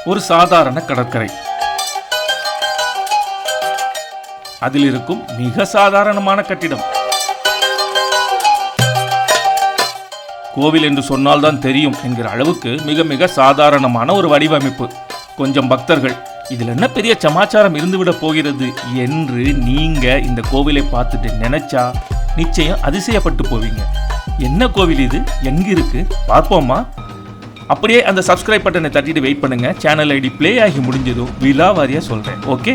ஒரு சாதாரண கடற்கரை. அதில் இருக்கும் மிக சாதாரணமான கட்டிடம். கோவில் என்று சொன்னால்தான் தெரியும் என்கிற அளவுக்கு மிக மிக சாதாரணமான ஒரு வடிவமைப்பு. கொஞ்சம் பக்தர்கள், இதில் என்ன பெரிய சமாச்சாரம் இருந்துவிட போகிறது என்று நீங்க இந்த கோவிலை பார்த்துட்டு நினைச்சா நிச்சயம் அதிசயப்பட்டு போவீங்க. என்ன கோவில் இது, எங்க இருக்கு பார்ப்போமா? அப்படியே அந்த சப்ஸ்கிரைப் பட்டனை தட்டிட்டு வெயிட் பண்ணுங்க. சேனல் ஐடி பிளே ஆகி முடிஞ்சதும் விலாவாரியா சொல்றேன். ஓகே,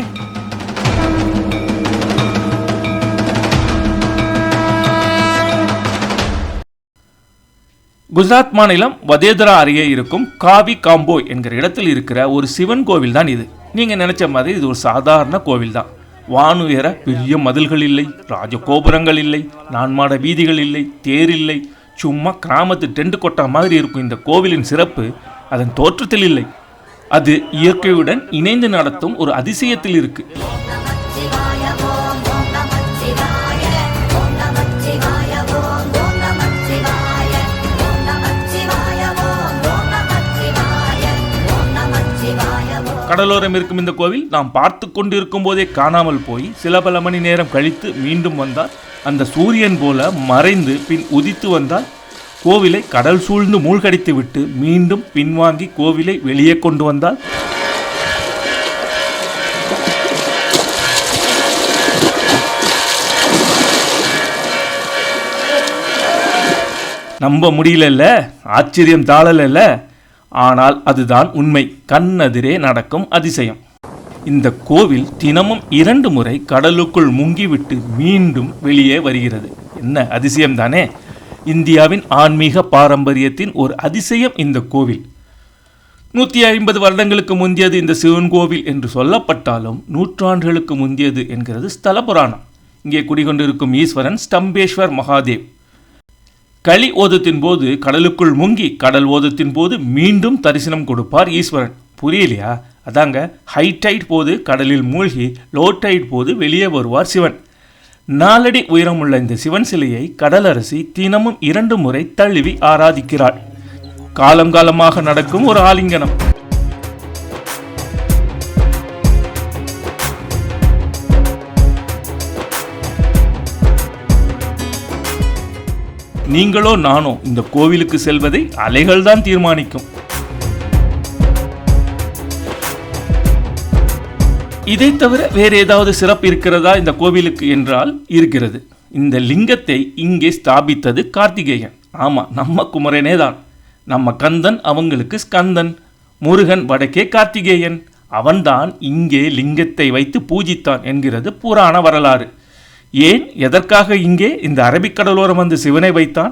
குஜராத் மாநிலம் வதேதரா அருகே இருக்கும் காவி காம்போய் என்கிற இடத்தில் இருக்கிற ஒரு சிவன் கோவில் தான் இது. நீங்க நினைச்ச மாதிரி இது ஒரு சாதாரண கோவில் தான். வானுயர பெரிய மதில்கள் இல்லை, ராஜகோபுரங்கள் இல்லை, நான்மாட வீதிகள் இல்லை, தேர் இல்லை. சும்மா கிராமத்து டென்ட் கொட்டா மாதிரி இருக்கும் இந்த கோவிலின் சிறப்பு அதன் தோற்றத்தில் இல்லை, அது இயற்கையுடன் இணைந்து நடத்தும் ஒரு அதிசயத்தில் இருக்கு. கடலோரம் இருக்கும் இந்த கோவில் நாம் பார்த்து கொண்டிருக்கும் போதே காணாமல் போய் சில பல மணி நேரம் கழித்து மீண்டும் வந்தால் அந்த சூரியன் போல மறைந்து பின் உதித்து வந்தால் கோவிலை கடல் சூழ்ந்து மூழ்கடித்து விட்டு மீண்டும் பின்வாங்கி கோவிலை வெளியே கொண்டு வந்தால் நம்ப முடியல, ஆச்சரியம் தாழல. ஆனால் அதுதான் உண்மை, கண்ணெதிரே நடக்கும் அதிசயம். இந்த கோவில் தினமும் 2 முறை கடலுக்குள் முங்கிவிட்டு மீண்டும் வெளியே வருகிறது. என்ன அதிசயம் தானே! இந்தியாவின் ஆன்மீக பாரம்பரியத்தின் ஒரு அதிசயம் இந்த கோவில். 150 வருடங்களுக்கு முந்தியது இந்த சிவன் கோவில் என்று சொல்லப்பட்டாலும் நூற்றாண்டுகளுக்கு முந்தியது என்கிறது ஸ்தல புராணம். இங்கே குடிகொண்டிருக்கும் ஈஸ்வரன் ஸ்தம்பேஸ்வர் மகாதேவ். களி ஓதத்தின் போது கடலுக்குள் முங்கி கடல் ஓதத்தின் போது மீண்டும் தரிசனம் கொடுப்பார் ஈஸ்வரன். புரியலையா? அதாங்க, ஹை டைட் போது கடலில் மூழ்கி லோ டைட் போது வெளியே வருவார் சிவன். 4 அடி உயரமுள்ள இந்த சிவன் சிலையை கடலரசி தினமும் 2 முறை தழுவி ஆராதிக்கிறாள். காலம் காலமாக நடக்கும் ஒரு ஆலிங்கனம். நீங்களோ நானோ இந்த கோவிலுக்கு செல்வதை அலைகள் தான் தீர்மானிக்கும். இதை தவிர வேறு ஏதாவது சிறப்பு இருக்கிறதா இந்த கோவிலுக்கு என்றால் இருக்கிறது. இந்த லிங்கத்தை இங்கே ஸ்தாபித்தது கார்த்திகேயன். ஆமா, நம்ம குமரனே தான். நம்ம கந்தன் அவங்களுக்கு ஸ்கந்தன், முருகன் வடக்கே கார்த்திகேயன். அவன்தான் இங்கே லிங்கத்தை வைத்து பூஜித்தான் என்கிறது புராண வரலாறு. ஏன், எதற்காக இங்கே இந்த அரபிக்கடலோரம் வந்து சிவனை வைத்தான்?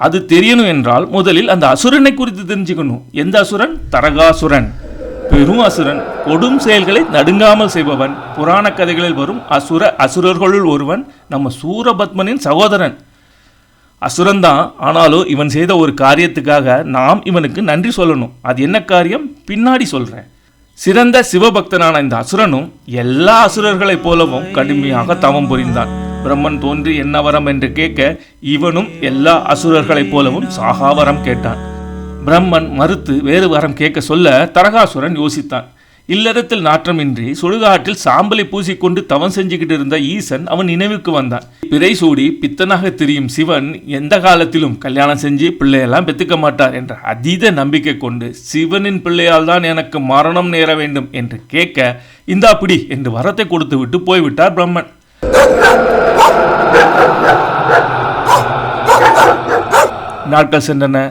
அது தெரியணும் என்றால் முதலில் அந்த அசுரனை குறித்து தெரிஞ்சுக்கணும். எந்த அசுரன்? தரகாசுரன். பெரும் அசுரன், கொடும் செயல்களை நடுங்காமல் செய்பவன். புராண கதைகளில் வரும் அசுரர்களுள் ஒருவன் நம்ம சூரபத்மனின் சகோதரன். அசுரன்தான், ஆனாலும் இவன் செய்த ஒரு காரியத்துக்காக நாம் இவனுக்கு நன்றி சொல்லணும். அது என்ன காரியம் பின்னாடி சொல்றேன். சிறந்த சிவபக்தனான இந்த அசுரனும் எல்லா அசுரர்களைப் போலவும் கடுமையாக தவம் புரிந்தான். பிரம்மன் தோன்றி என்ன வரம் என்று கேட்க இவனும் எல்லா அசுரர்களைப் போலவும் சாகாவரம் கேட்டான். பிரம்மன் மறுத்து வேறு வரம் கேட்க சொல்ல தரகாசுரன் யோசித்தான். இல்லறத்தில் நாற்றமின்றி சுடுகாட்டில் சாம்பலை பூசிக்கொண்டு தவம் செஞ்சுக்கிட்டு இருந்த ஈசன் அவன் நினைவுக்கு வந்தான். பிறை சூடி பித்தனாக திரியும் சிவன் எந்த காலத்திலும் கல்யாணம் செஞ்சு பிள்ளையெல்லாம் பெத்துக்க மாட்டார் என்ற அதீத நம்பிக்கை கொண்டு சிவனின் பிள்ளையால் தான் எனக்கு மரணம் நேர வேண்டும் என்று கேட்க இந்தா பிடி என்று வரத்தை கொடுத்து விட்டு போய்விட்டார் பிரம்மன். நாட்கள் சென்றன.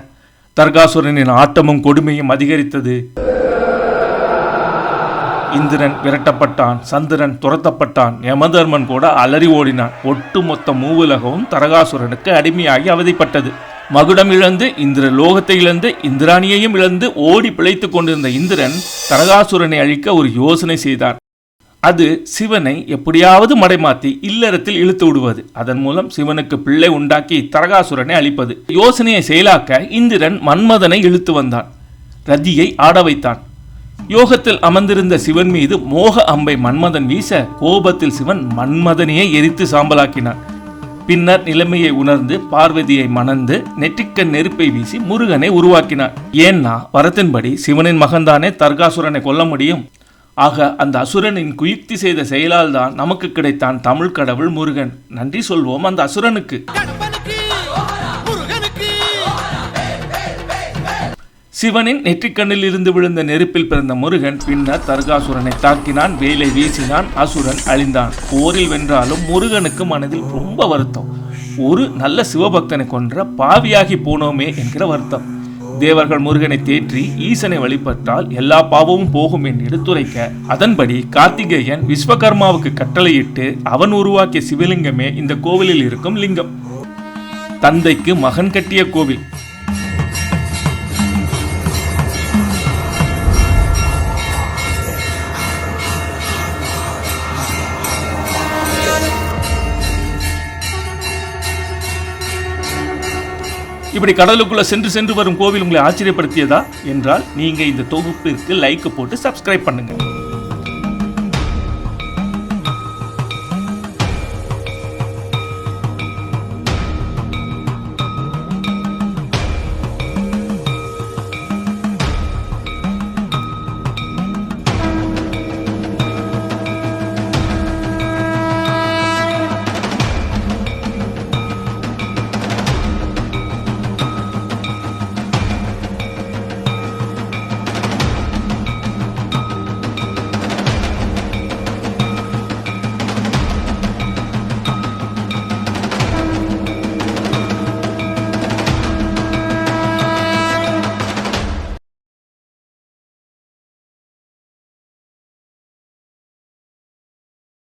தர்காசுரனின் ஆட்டமும் கொடுமையும் அதிகரித்தது. இந்திரன் விரட்டப்பட்டான், சந்திரன் துரத்தப்பட்டான், யமதர்மன் கூட அலறி ஓடினான். ஒட்டுமொத்த மூவுலகவும் தரகாசுரனுக்கு அடிமையாகி அவதிப்பட்டது. மகுடம் இழந்து இந்திர லோகத்தை இழந்து இந்திராணியையும் இழந்து ஓடி பிழைத்து கொண்டிருந்த இந்திரன் தரகாசுரனை அழிக்க ஒரு யோசனை செய்தான். அது சிவனை எப்படியாவது மடைமாற்றி இல்லறத்தில் இழுத்து விடுவது, அதன் மூலம் சிவனுக்கு பிள்ளை உண்டாக்கி தரகாசுரனை அழிப்பது. யோசனையை செயலாக்க இந்திரன் மன்மதனை இழுத்து வந்தான். ரதியை ஆட வைத்தான். யோகத்தில் அமர்ந்திருந்த சிவன் மீது மோக அம்பை மன்மதன் வீச கோபத்தில் சிவன் மன்மதனையே எரித்து சாம்பலாக்கினான். பின்னர் நிலைமையை உணர்ந்து பார்வதியை மணந்து நெற்றிக்கண் நெருப்பை வீசி முருகனை உருவாக்கினார். ஏன்னா வரத்தின்படி சிவனின் மகன்தானே தர்காசுரனை கொல்ல முடியும். ஆக அந்த அசுரனின் குயுக்தி செய்த செயலால் தான் நமக்கு கிடைத்தான் தமிழ் கடவுள் முருகன். நன்றி சொல்வோம் அந்த அசுரனுக்கு. சிவனின் நெற்றிக்கண்ணில் இருந்து விழுந்த நெருப்பில் பிறந்த முருகன் பின்னர் தர்காசுரனை தாக்கினான், வேலை வீசினான், அசுரன் அழிந்தான். போரில் வென்றாலும் முருகனுக்கு மனதில் ரொம்ப வருத்தம். ஒரு நல்ல சிவபக்தனை கொன்ற பாவியாகி போனோமே என்கிற வருத்தம். தேவர்கள் முருகனை தேற்றி ஈசனை வழிபட்டால் எல்லா பாவமும் போகும் என்று எடுத்துரைக்க, அதன்படி கார்த்திகேயன் விஸ்வகர்மாவுக்கு கட்டளையிட்டு அவன் உருவாக்கிய சிவலிங்கமே இந்த கோவிலில் இருக்கும் லிங்கம். தந்தைக்கு மகன் கட்டிய கோவில். இப்படி கடலுக்குள்ள சென்று வரும் கோவில் உங்களை ஆச்சரியப்படுத்தியதா என்றால் நீங்க இந்த தொகுப்பிற்கு லைக் போட்டு சப்ஸ்கிரைப் பண்ணுங்க.